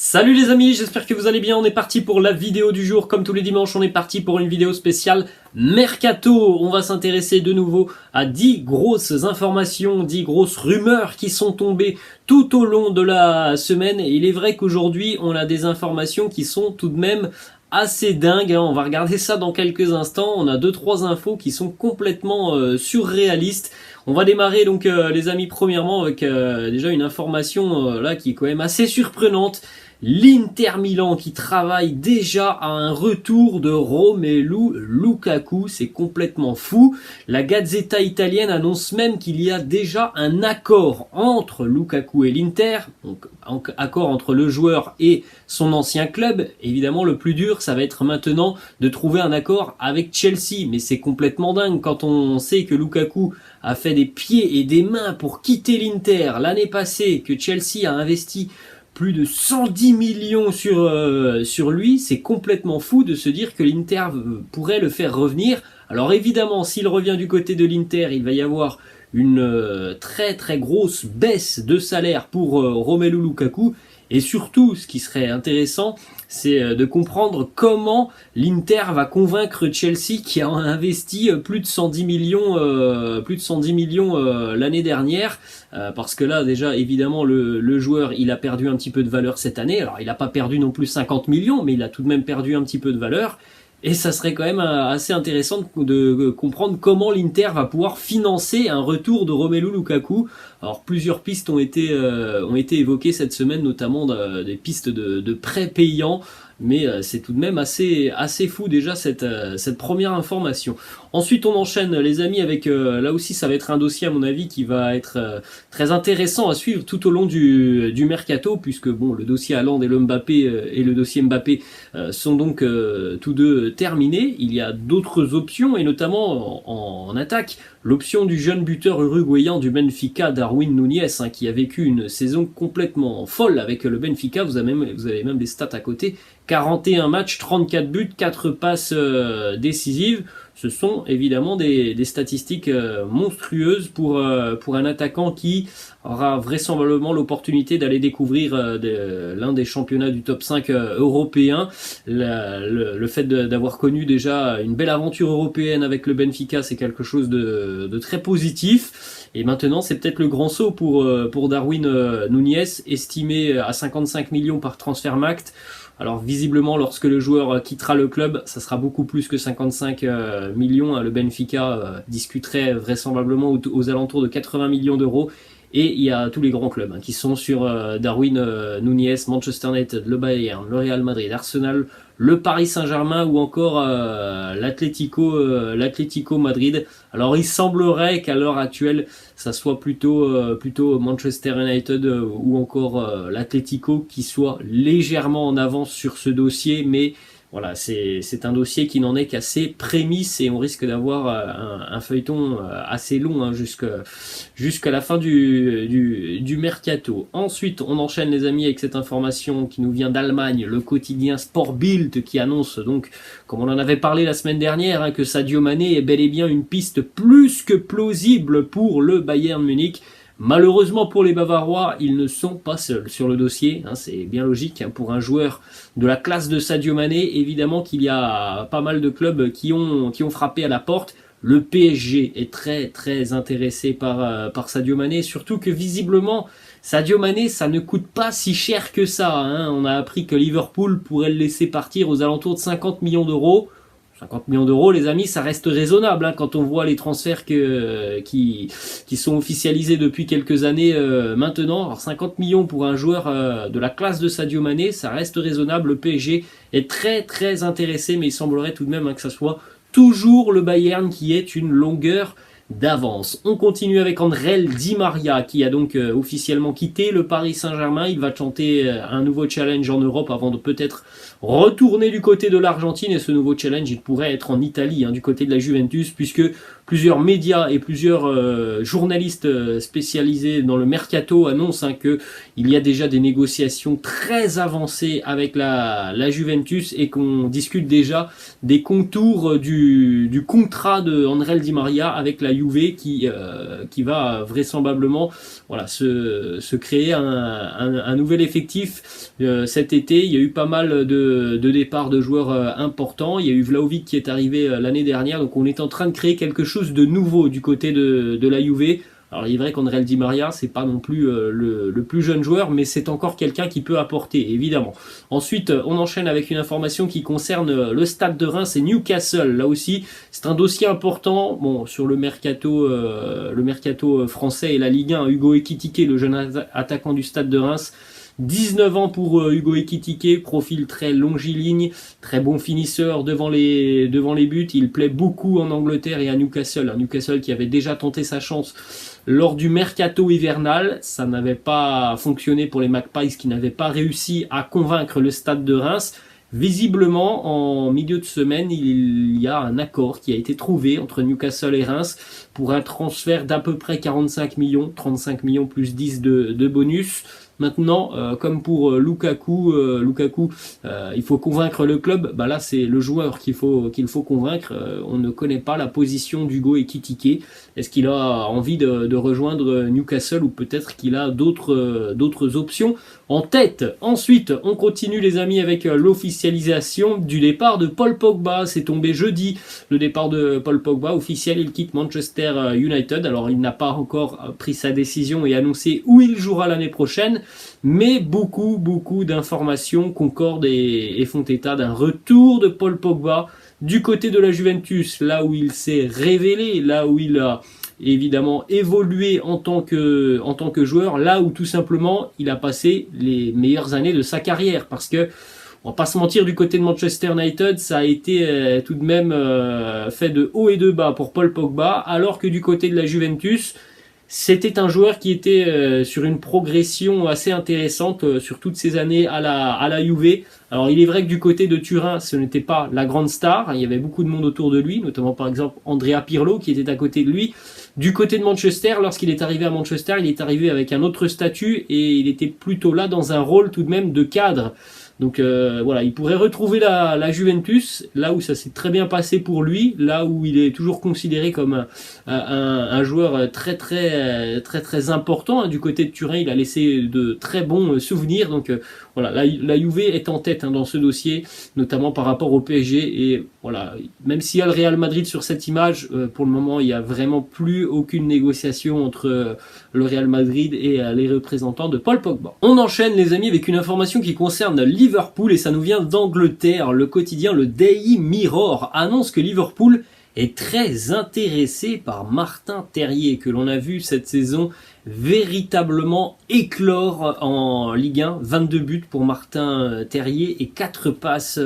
Salut les amis, j'espère que vous allez bien. On est parti pour la vidéo du jour. Comme tous les dimanches, on est parti pour une vidéo spéciale Mercato. On va s'intéresser de nouveau à 10 grosses informations, 10 grosses rumeurs qui sont tombées tout au long de la semaine. Et il est vrai qu'aujourd'hui, on a des informations qui sont tout de même assez dingues. On va regarder ça dans quelques instants. On a 2-3 infos qui sont complètement surréalistes. On va démarrer donc les amis premièrement avec déjà une information là qui est quand même assez surprenante. L'Inter Milan qui travaille déjà à un retour de Romelu Lukaku, c'est complètement fou. La Gazzetta italienne annonce même qu'il y a déjà un accord entre Lukaku et l'Inter, donc accord entre le joueur et son ancien club. Évidemment, le plus dur, ça va être maintenant de trouver un accord avec Chelsea, mais c'est complètement dingue quand on sait que Lukaku a fait des pieds et des mains pour quitter l'Inter l'année passée, que Chelsea a investi plus de 110 millions sur lui. C'est complètement fou de se dire que l'Inter pourrait le faire revenir. Alors évidemment, s'il revient du côté de l'Inter, il va y avoir une très très grosse baisse de salaire pour Romelu Lukaku. Et surtout, ce qui serait intéressant, c'est de comprendre comment l'Inter va convaincre Chelsea qui a investi plus de 110 millions, l'année dernière. Parce que là, déjà, évidemment, le joueur, il a perdu un petit peu de valeur cette année. Alors, il n'a pas perdu non plus 50 millions, mais il a tout de même perdu un petit peu de valeur. Et ça serait quand même assez intéressant de comprendre comment l'Inter va pouvoir financer un retour de Romelu Lukaku. Alors plusieurs pistes ont été évoquées cette semaine, notamment des pistes de prêts payants. Mais c'est tout de même assez fou déjà cette première information. Ensuite on enchaîne les amis avec, là aussi ça va être un dossier à mon avis qui va être très intéressant à suivre tout au long du mercato, puisque bon, le dossier Haaland et le dossier Mbappé sont donc tous deux terminés. Il y a d'autres options et notamment en attaque, l'option du jeune buteur uruguayen du Benfica, Darwin Núñez, qui a vécu une saison complètement folle avec le Benfica. Vous avez même des stats à côté. 41 matchs, 34 buts, 4 passes décisives. Ce sont évidemment des statistiques monstrueuses pour un attaquant qui aura vraisemblablement l'opportunité d'aller découvrir l'un des championnats du top 5 européen. Le fait d'avoir connu déjà une belle aventure européenne avec le Benfica, c'est quelque chose de très positif. Et maintenant, c'est peut-être le grand saut pour Darwin Núñez, estimé à 55 millions par Transfermarkt. Alors visiblement, lorsque le joueur quittera le club, ça sera beaucoup plus que 55 millions. Le Benfica discuterait vraisemblablement aux alentours de 80 millions d'euros. Et il y a tous les grands clubs qui sont sur Darwin Núñez, Manchester United, le Bayern, le Real Madrid, Arsenal, le Paris Saint-Germain ou encore l'Atlético Madrid. Alors il semblerait qu'à l'heure actuelle, ça soit plutôt Manchester United ou encore l'Atlético qui soit légèrement en avance sur ce dossier, mais voilà, c'est un dossier qui n'en est qu'à ses prémices et on risque d'avoir un feuilleton assez long jusqu'à la fin du mercato. Ensuite, on enchaîne les amis avec cette information qui nous vient d'Allemagne, le quotidien Sport Bild qui annonce donc, comme on en avait parlé la semaine dernière, que Sadio Mané est bel et bien une piste plus que plausible pour le Bayern Munich. Malheureusement pour les Bavarois, ils ne sont pas seuls sur le dossier, c'est bien logique pour un joueur de la classe de Sadio Mané. Évidemment qu'il y a pas mal de clubs qui ont frappé à la porte. Le PSG est très très intéressé par Sadio Mané, surtout que visiblement Sadio Mané ça ne coûte pas si cher que ça. On a appris que Liverpool pourrait le laisser partir aux alentours de 50 millions d'euros. 50 millions d'euros, les amis, ça reste raisonnable quand on voit les transferts qui sont officialisés depuis quelques années maintenant. Alors 50 millions pour un joueur de la classe de Sadio Mané, ça reste raisonnable. Le PSG est très très intéressé, mais il semblerait tout de même que ça soit toujours le Bayern qui ait une longueur d'avance. On continue avec André Di Maria qui a donc officiellement quitté le Paris Saint-Germain. Il va tenter un nouveau challenge en Europe avant de peut-être retourner du côté de l'Argentine, et ce nouveau challenge il pourrait être en Italie, du côté de la Juventus, puisque plusieurs médias et plusieurs journalistes spécialisés dans le mercato annoncent qu'il y a déjà des négociations très avancées avec la Juventus et qu'on discute déjà des contours du contrat de André Di Maria avec la Juve qui va vraisemblablement voilà, se créer un nouvel effectif cet été. Il y a eu pas mal de départs de joueurs importants. Il y a eu Vlahovic qui est arrivé l'année dernière, donc on est en train de créer quelque chose de nouveau du côté de la Juve. Alors il est vrai qu'André Di Maria, c'est pas non plus le plus jeune joueur, mais c'est encore quelqu'un qui peut apporter, évidemment. Ensuite, on enchaîne avec une information qui concerne le Stade de Reims et Newcastle. Là aussi, c'est un dossier important. Bon, sur le mercato français et la Ligue 1, Hugo Ekitike, le jeune attaquant du Stade de Reims. 19 ans pour Hugo Ekitike, profil très longiligne, très bon finisseur devant les buts. Il plaît beaucoup en Angleterre et à Newcastle. Un Newcastle qui avait déjà tenté sa chance lors du mercato hivernal. Ça n'avait pas fonctionné pour les Magpies qui n'avaient pas réussi à convaincre le Stade de Reims. Visiblement, en milieu de semaine, il y a un accord qui a été trouvé entre Newcastle et Reims pour un transfert d'à peu près 45 millions, 35 millions plus 10 de bonus. Maintenant, comme pour Lukaku, il faut convaincre le club. Bah là, c'est le joueur qu'il faut convaincre. On ne connaît pas la position d'Hugo Ekitike. Est-ce qu'il a envie de rejoindre Newcastle ou peut-être qu'il a d'autres options en tête? Ensuite, on continue les amis avec l'officialisation du départ de Paul Pogba. C'est tombé jeudi, le départ de Paul Pogba officiel. Il quitte Manchester United. Alors, il n'a pas encore pris sa décision et annoncé où il jouera l'année prochaine. Mais beaucoup d'informations concordent et font état d'un retour de Paul Pogba du côté de la Juventus, là où il s'est révélé, là où il a évidemment évolué en tant que joueur, là où tout simplement il a passé les meilleures années de sa carrière. Parce que, on va pas se mentir, du côté de Manchester United, ça a été tout de même fait de haut et de bas pour Paul Pogba, alors que du côté de la Juventus, c'était un joueur qui était sur une progression assez intéressante sur toutes ces années à la Juve. Alors il est vrai que du côté de Turin, ce n'était pas la grande star. Il y avait beaucoup de monde autour de lui, notamment par exemple Andrea Pirlo qui était à côté de lui. Du côté de Manchester, lorsqu'il est arrivé à Manchester, il est arrivé avec un autre statut et il était plutôt là dans un rôle tout de même de cadre. Donc voilà, il pourrait retrouver la Juventus, là où ça s'est très bien passé pour lui, là où il est toujours considéré comme un joueur très important. Du côté de Turin, il a laissé de très bons souvenirs. Donc voilà, la Juve est en tête dans ce dossier, notamment par rapport au PSG. Et voilà, même s'il y a le Real Madrid sur cette image, pour le moment, il n'y a vraiment plus aucune négociation entre le Real Madrid et les représentants de Paul Pogba. On enchaîne les amis avec une information qui concerne Liverpool et ça nous vient d'Angleterre. Le quotidien, le Daily Mirror, annonce que Liverpool est très intéressé par Martin Terrier, que l'on a vu cette saison véritablement éclore en Ligue 1. 22 buts pour Martin Terrier et 4 passes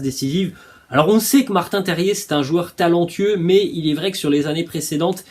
décisives. Alors on sait que Martin Terrier c'est un joueur talentueux, mais il est vrai que sur les années précédentes,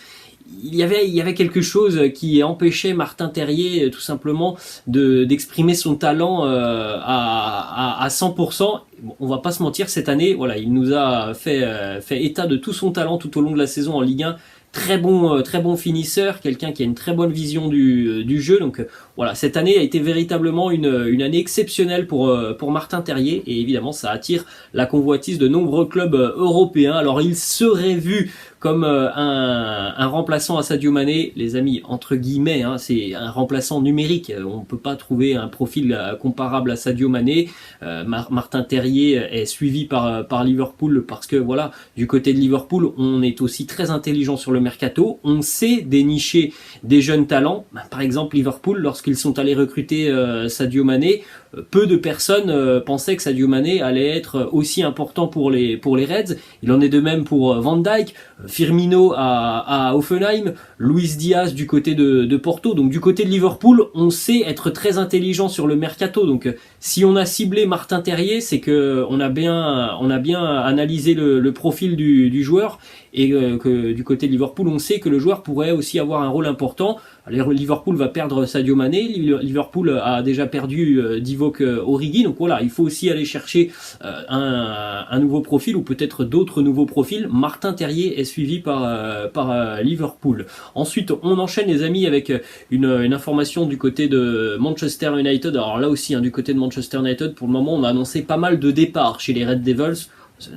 il y avait quelque chose qui empêchait Martin Terrier tout simplement d'exprimer son talent à 100%. Bon, on va pas se mentir, cette année, voilà, il nous a fait état de tout son talent tout au long de la saison en Ligue 1. Très bon finisseur, quelqu'un qui a une très bonne vision du jeu. Donc voilà, cette année a été véritablement une année exceptionnelle pour Martin Terrier et évidemment ça attire la convoitise de nombreux clubs européens. Alors il serait vu comme un remplaçant à Sadio Mané, les amis, entre guillemets, c'est un remplaçant numérique. On ne peut pas trouver un profil comparable à Sadio Mané. Martin Terrier est suivi par Liverpool parce que voilà, du côté de Liverpool, on est aussi très intelligent sur le mercato. On sait dénicher des jeunes talents. Par exemple, Liverpool, lorsqu'ils sont allés recruter Sadio Mané, peu de personnes pensaient que Sadio Mané allait être aussi important pour les Reds. Il en est de même pour Van Dijk, Firmino à Hoffenheim, Luis Diaz du côté de Porto. Donc du côté de Liverpool, on sait être très intelligent sur le mercato. Donc si on a ciblé Martin Terrier, c'est que on a bien analysé le profil du joueur et que du côté de Liverpool, on sait que le joueur pourrait aussi avoir un rôle important. Alors, Liverpool va perdre Sadio Mané, Liverpool a déjà perdu Divock Origi, donc voilà, il faut aussi aller chercher un nouveau profil ou peut-être d'autres nouveaux profils. Martin Terrier est suivi par Liverpool. Ensuite, on enchaîne les amis avec une information du côté de Manchester United. Alors là aussi, du côté de Manchester United, pour le moment, on a annoncé pas mal de départs chez les Red Devils.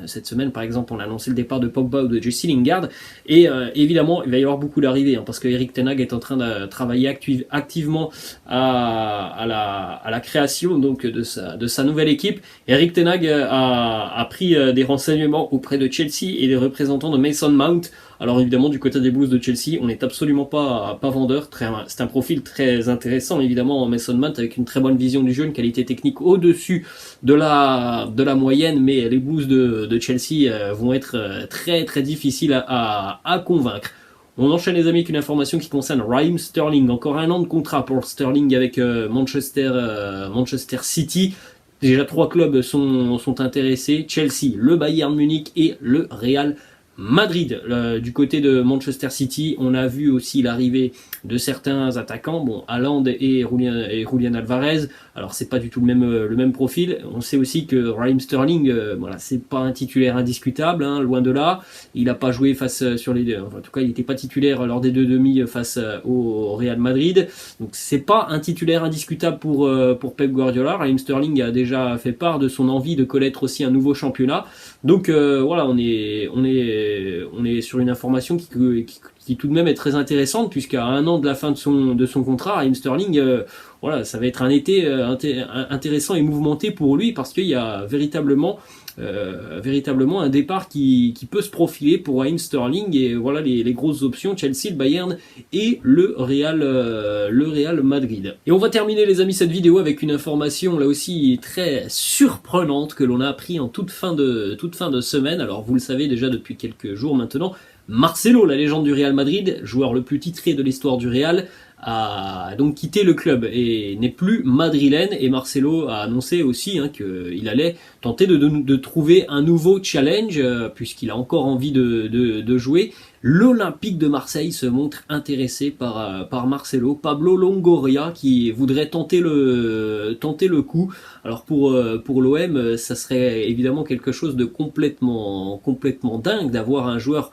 Cette semaine, par exemple, on a annoncé le départ de Pogba ou de Jesse Lingard. Et évidemment, il va y avoir beaucoup d'arrivées, parce que Erik ten Hag est en train de travailler activement à la création donc, de sa nouvelle équipe. Erik ten Hag a pris des renseignements auprès de Chelsea et des représentants de Mason Mount. Alors évidemment, du côté des Blues de Chelsea, on n'est absolument pas vendeur. C'est un profil très intéressant, évidemment, Mason Mount, avec une très bonne vision du jeu, une qualité technique au-dessus de la moyenne, mais les Blues de Chelsea vont être très très difficiles à convaincre. On enchaîne les amis avec une information qui concerne Raheem Sterling. Encore 1 an de contrat pour Sterling avec Manchester City. Déjà 3 clubs sont intéressés, Chelsea, le Bayern Munich et le Real Madrid. Du côté de Manchester City, on a vu aussi l'arrivée de certains attaquants, Haaland et Julian Alvarez. Alors c'est pas du tout le même profil. On sait aussi que Raheem Sterling, c'est pas un titulaire indiscutable, loin de là. Il n'a pas joué face sur les deux. En tout cas, il n'était pas titulaire lors des 2 demi face au Real Madrid. Donc c'est pas un titulaire indiscutable pour Pep Guardiola. Raheem Sterling a déjà fait part de son envie de connaître aussi un nouveau championnat. Donc on est sur une information qui tout de même est très intéressante, puisqu'à 1 an de la fin de son contrat, Raheem Sterling, ça va être un été intéressant et mouvementé pour lui, parce qu'il y a véritablement un départ qui peut se profiler pour Raheem Sterling. Et voilà les grosses options: Chelsea, le Bayern et le Real Madrid. Et on va terminer les amis cette vidéo avec une information là aussi très surprenante que l'on a appris en toute fin de semaine. Alors vous le savez déjà depuis quelques jours maintenant, Marcelo, la légende du Real Madrid, joueur le plus titré de l'histoire du Real, a donc quitté le club et n'est plus madrilène. Et Marcelo a annoncé aussi qu'il allait tenter de trouver un nouveau challenge, puisqu'il a encore envie de jouer. L'Olympique de Marseille se montre intéressé par Marcelo. Pablo Longoria qui voudrait tenter le coup. Alors pour l'OM, ça serait évidemment quelque chose de complètement dingue d'avoir un joueur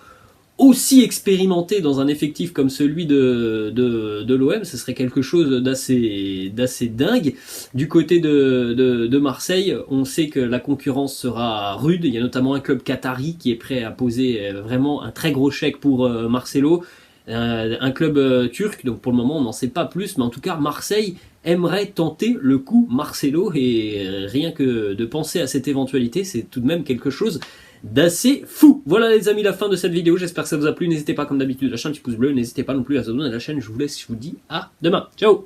aussi expérimenté dans un effectif comme celui de l'OM. Ce serait quelque chose d'assez dingue. Du côté de Marseille, on sait que la concurrence sera rude. Il y a notamment un club qatari qui est prêt à poser vraiment un très gros chèque pour Marcelo. Un club turc, donc pour le moment on n'en sait pas plus, mais en tout cas Marseille aimerait tenter le coup Marcelo, et rien que de penser à cette éventualité, c'est tout de même quelque chose d'assez fou. Voilà les amis, la fin de cette vidéo, j'espère que ça vous a plu. N'hésitez pas comme d'habitude à lâcher un petit pouce bleu, n'hésitez pas non plus à vous abonner à la chaîne. Je vous laisse, je vous dis à demain, ciao.